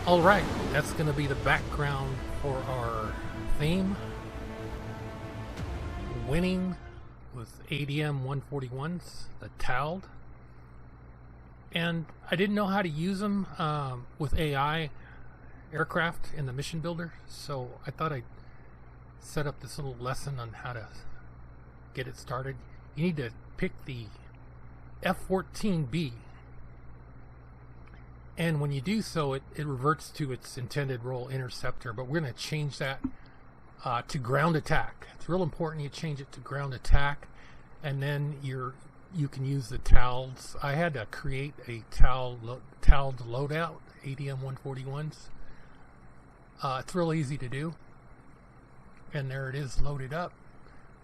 Alright, that's going to be the background for our theme. Winning with ADM 141s, the TALD. And I didn't know how to use them with AI aircraft in the mission builder, so I thought I'd set up this little lesson on how to get it started. You need to pick the F-14B, and when you do so, it reverts to its intended role, interceptor, but we're going to change that to ground attack. It's real important you change it to ground attack, and then you can use the TALDs. I had to create a TALD loadout, ADM 141s. It's real easy to do, and there it is loaded up.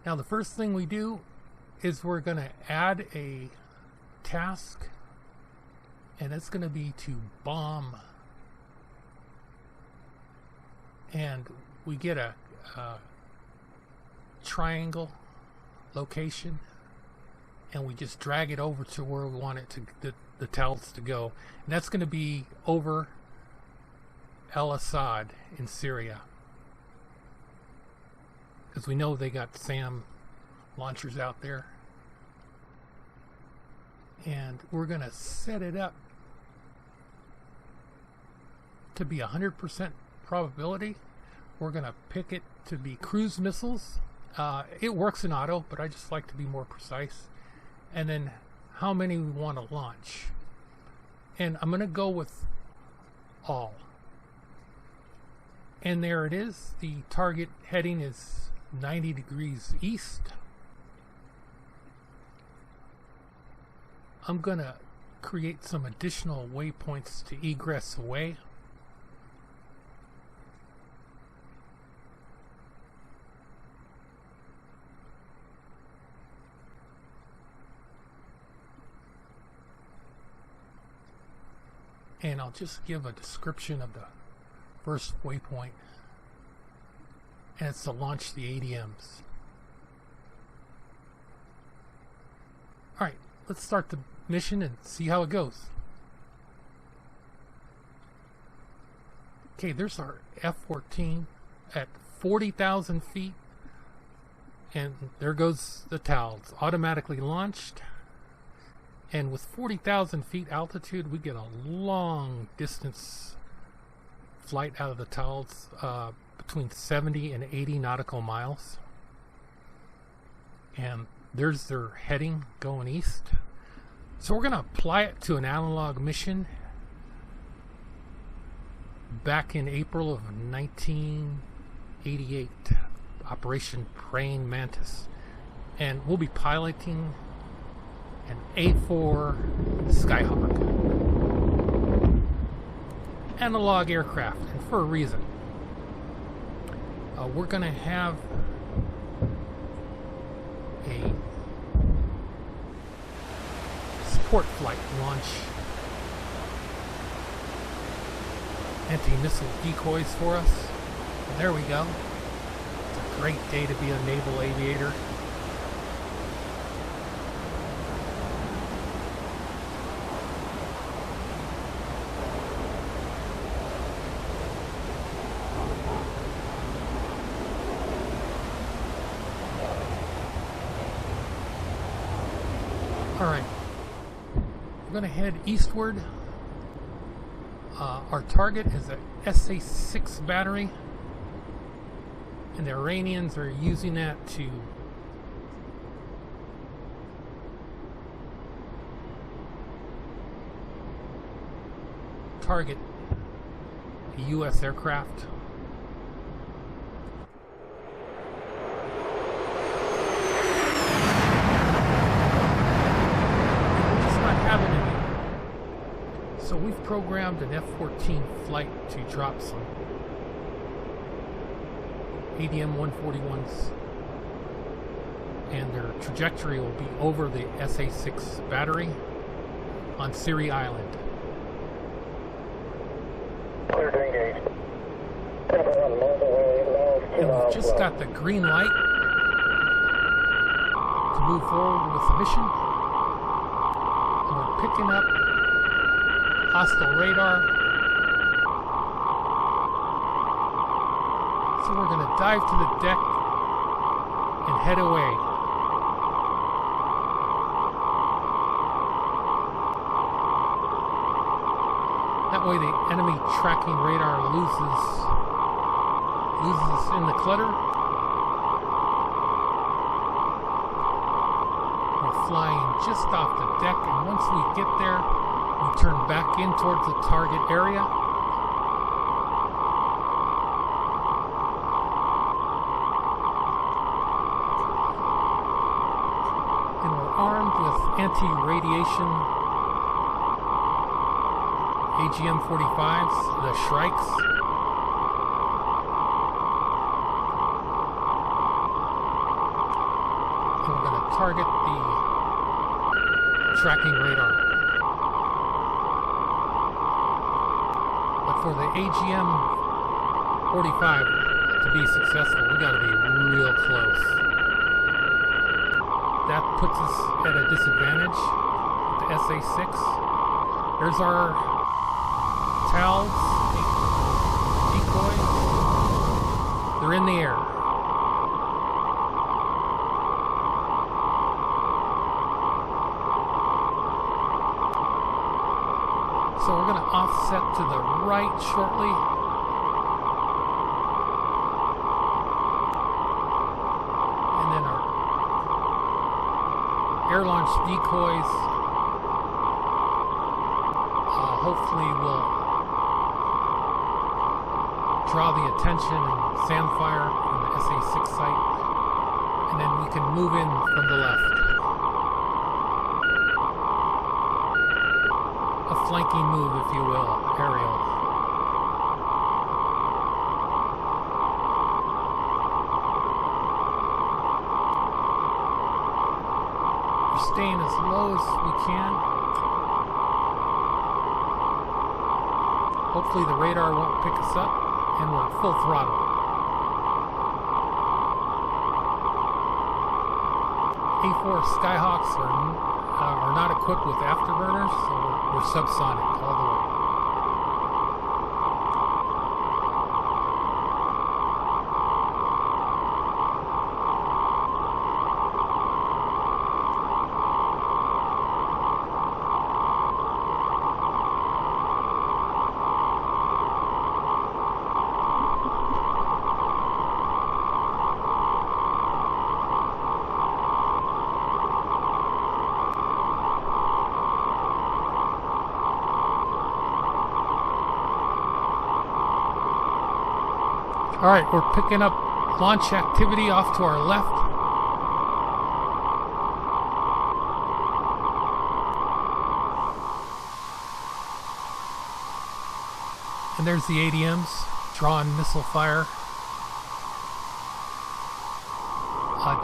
Now the first thing we do is we're going to add a task, and it's going to be to bomb, and we get a triangle location, and we just drag it over to where we want it to the TALDs to go, and that's going to be over Al Assad in Syria, because we know they got SAM launchers out there. And we're going to set it up to be 100% probability. We're going to pick it to be cruise missiles. It works in auto, but I just like to be more precise. And then how many we want to launch. And I'm going to go with all. And there it is. The target heading is 90 degrees east. I'm going to create some additional waypoints to egress away. And I'll just give a description of the first waypoint, and it's to launch the ADMs. Alright, let's start the mission and see how it goes. Okay, there's our F-14 at 40,000 feet, and there goes the TALDs, automatically launched. And with 40,000 feet altitude, we get a long distance flight out of the TALDs, between 70 and 80 nautical miles. And there's their heading going east. So we're going to apply it to an analog mission back in April of 1988, Operation Praying Mantis. And we'll be piloting an A4 Skyhawk. Analog aircraft, and for a reason. We're going to have a support flight launch anti-missile decoys for us. And there we go. It's a great day to be a naval aviator. Alright, we're going to head eastward. Our target is a SA-6 battery, and the Iranians are using that to target a U.S. aircraft. So we've programmed an F-14 flight to drop some ADM 141s, and their trajectory will be over the SA-6 battery on Siri Island. Clear to engage. And we've just got the green light to move forward with the mission, and we're picking up hostile radar, So we're going to dive to the deck and head away. That way the enemy tracking radar loses in the clutter. We're flying just off the deck, and once we get there, we turn back in towards the target area. And we're armed with anti-radiation AGM 45s, the Shrikes. And we're going to target the tracking radar. But for the AGM 45 to be successful, we got to be real close. That puts us at a disadvantage with the SA-6. There's our Towels, Decoy. They're in the air. So we're going to offset to the right shortly. And then our air launch decoys hopefully will draw the attention and sandfire from the SA-6 site, and then we can move in from the left. A flanking move, if you will, aerial. We're staying as low as we can. Hopefully the radar won't pick us up. And we're at full throttle. A4 Skyhawks are not equipped with afterburners, so we're subsonic all the way. Alright, we're picking up launch activity off to our left. And there's the ADMs drawing missile fire.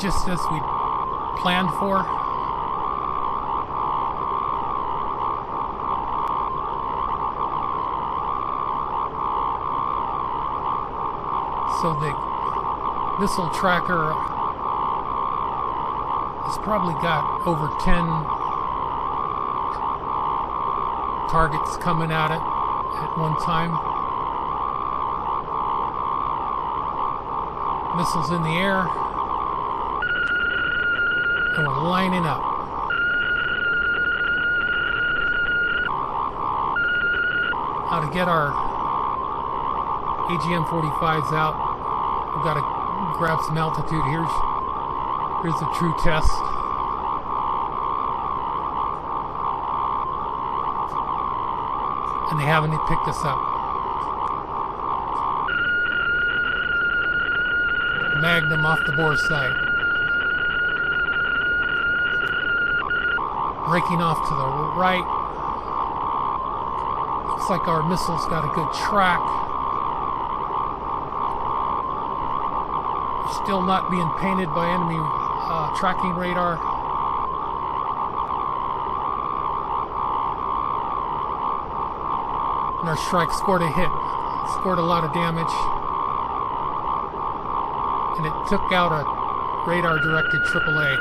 Just as we planned for. So the missile tracker has probably got over 10 targets coming at it at one time. Missiles in the air, and we're lining up. How to get our AGM 45s out. We've got to grab some altitude. Here's the true test. And they haven't picked us up. Magnum off the bore sight. Breaking off to the right. Looks like our missile's got a good track. Still not being painted by enemy tracking radar. And our Shrike scored a hit, scored a lot of damage, and it took out a radar directed AAA.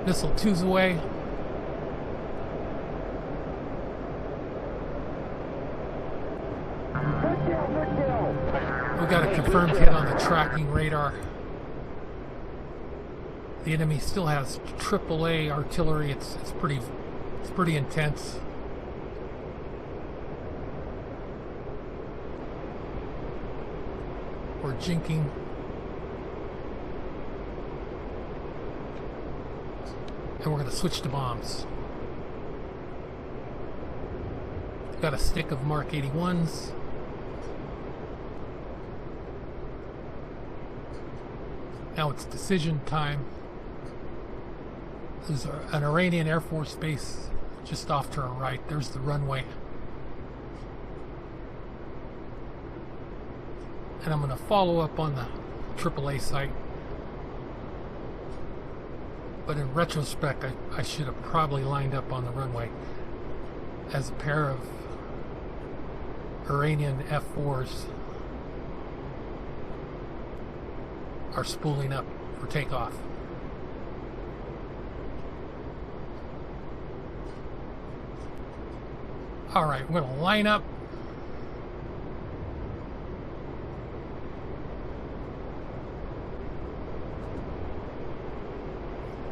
Missile 2's away. confirmed hit on the tracking radar. The enemy still has AAA artillery. It's pretty intense. We're jinking. And we're going to switch to bombs. Got a stick of Mark 81s. Now it's decision time. There's an Iranian Air Force base just off to our right. There's the runway. And I'm going to follow up on the AAA site. But in retrospect, I should have probably lined up on the runway as a pair of Iranian F-4s are spooling up for takeoff. Alright, we're going to line up.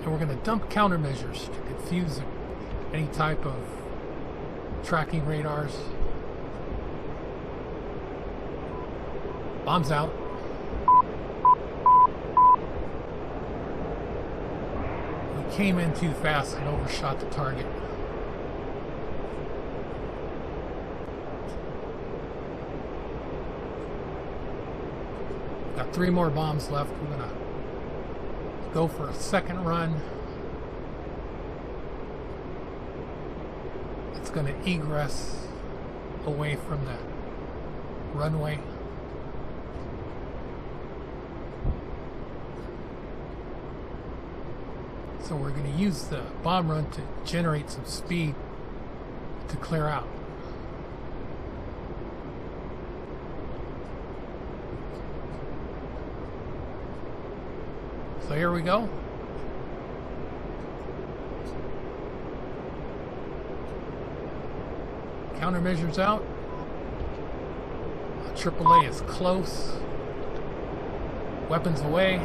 And we're going to dump countermeasures to confuse any type of tracking radars. Bombs out. We came in too fast and overshot the target. Got 3 more bombs left. We're going to go for a second run. It's going to egress away from the runway. So we're going to use the bomb run to generate some speed to clear out. So here we go. Countermeasures out. AAA is close. Weapons away.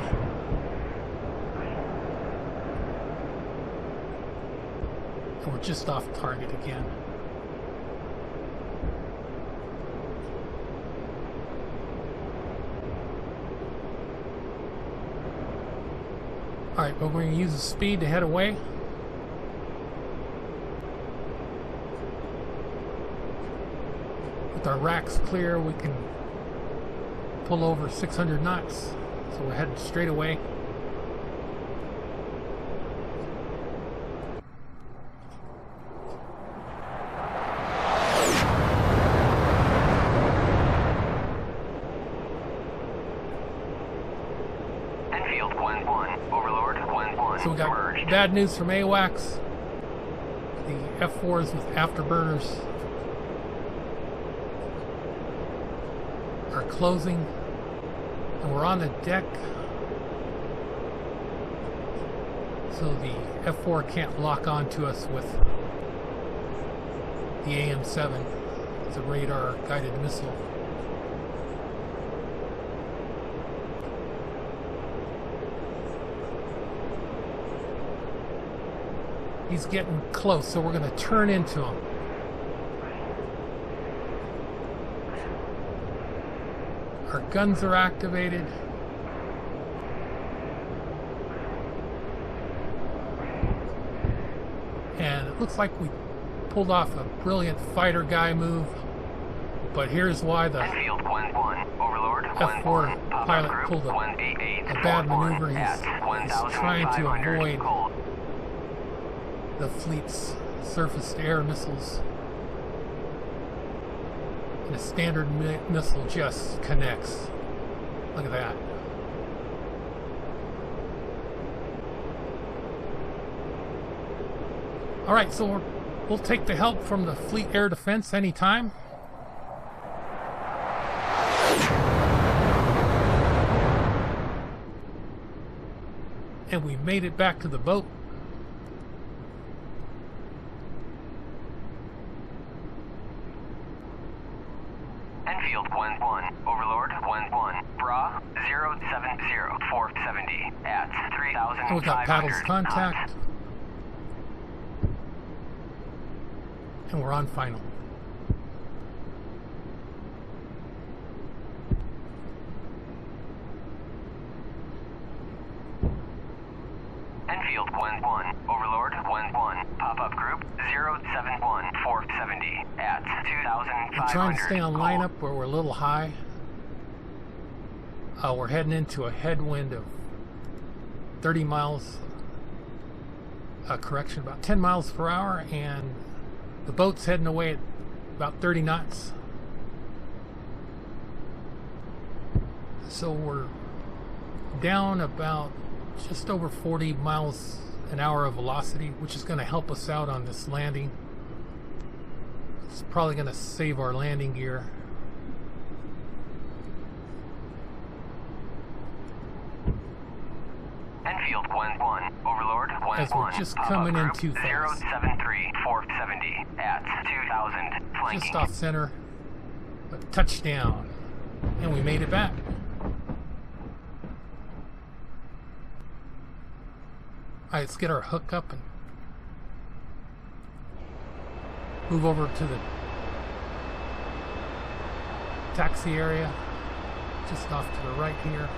And we're just off target again. Alright, but we're going to use the speed to head away. With our racks clear, we can pull over 600 knots. So we're headed straight away. So we got bad news from AWACS. The F-4s with afterburners are closing, and we're on the deck, so the F-4 can't lock onto us with the AM-7. It's a radar guided missile. He's getting close, so we're going to turn into him. Our guns are activated. And it looks like we pulled off a brilliant fighter guy move. But here's why the F-4 pilot pulled a bad maneuver. He's trying to avoid the fleet's surface-to-air missiles, and a standard missile just connects. Look at that. Alright, so we'll take the help from the fleet air defense anytime. And we made it back to the boat. And we got paddles contact. And we're on final. Enfield 1-1, Overlord 1-1, pop-up group 071-470 at 2,500. I'm trying to stay on lineup where we're a little high. We're heading into a headwind of 30 miles, correction, about 10 miles per hour, and the boat's heading away at about 30 knots. So we're down about just over 40 miles an hour of velocity, which is going to help us out on this landing. It's probably going to save our landing gear. Enfield 1-1, Overlord 1-1, as we're just coming in too fast. 073-470 at 2,000, flanking. Just off center, but touchdown, and we made it back. Alright, let's get our hook up and move over to the taxi area, just off to the right here.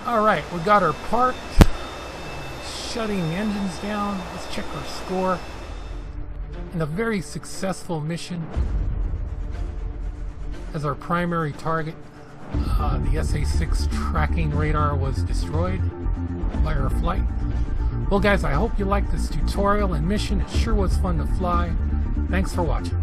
Alright, we got her parked, shutting engines down. Let's check our score. And a very successful mission as our primary target. The SA-6 tracking radar was destroyed by our flight. Well guys, I hope you liked this tutorial and mission. It sure was fun to fly. Thanks for watching.